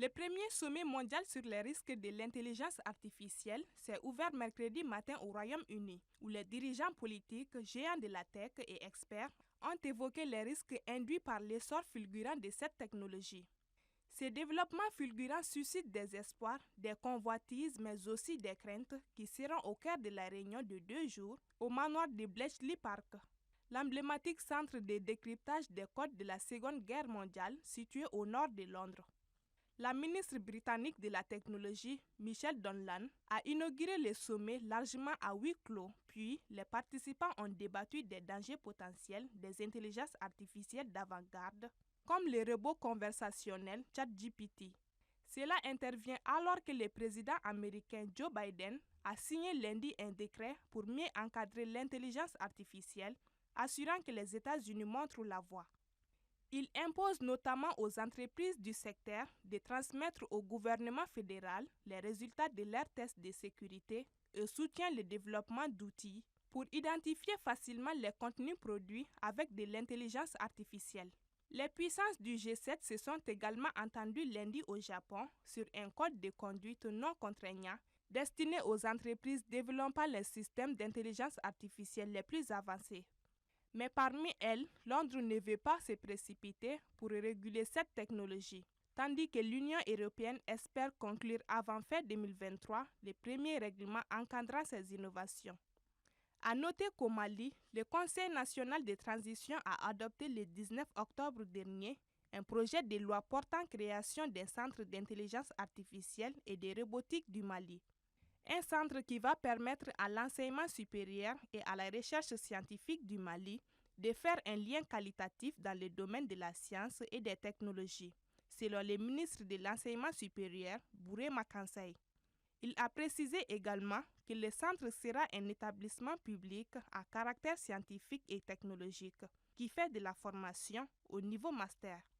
Le premier sommet mondial sur les risques de l'intelligence artificielle s'est ouvert mercredi matin au Royaume-Uni, où les dirigeants politiques, géants de la tech et experts ont évoqué les risques induits par l'essor fulgurant de cette technologie. Ces développements fulgurants suscitent des espoirs, des convoitises, mais aussi des craintes qui seront au cœur de la réunion de 2 jours au manoir de Bletchley Park, l'emblématique centre de décryptage des codes de la Seconde Guerre mondiale situé au nord de Londres. La ministre britannique de la technologie, Michelle Donlan, a inauguré le sommet largement à huis clos, puis les participants ont débattu des dangers potentiels des intelligences artificielles d'avant-garde, comme les robots conversationnels ChatGPT. Cela intervient alors que le président américain Joe Biden a signé lundi un décret pour mieux encadrer l'intelligence artificielle, assurant que les États-Unis montrent la voie. Il impose notamment aux entreprises du secteur de transmettre au gouvernement fédéral les résultats de leurs tests de sécurité et soutient le développement d'outils pour identifier facilement les contenus produits avec de l'intelligence artificielle. Les puissances du G7 se sont également entendues lundi au Japon sur un code de conduite non contraignant destiné aux entreprises développant les systèmes d'intelligence artificielle les plus avancés. Mais parmi elles, Londres ne veut pas se précipiter pour réguler cette technologie, tandis que l'Union européenne espère conclure avant fin 2023 les premiers règlements encadrant ces innovations. À noter qu'au Mali, le Conseil national de transition a adopté le 19 octobre dernier un projet de loi portant création d'un centre d'intelligence artificielle et de robotique du Mali. Un centre qui va permettre à l'enseignement supérieur et à la recherche scientifique du Mali de faire un lien qualitatif dans le domaine de la science et des technologies, selon le ministre de l'Enseignement supérieur, Bouré Makansay. Il a précisé également que le centre sera un établissement public à caractère scientifique et technologique qui fait de la formation au niveau master.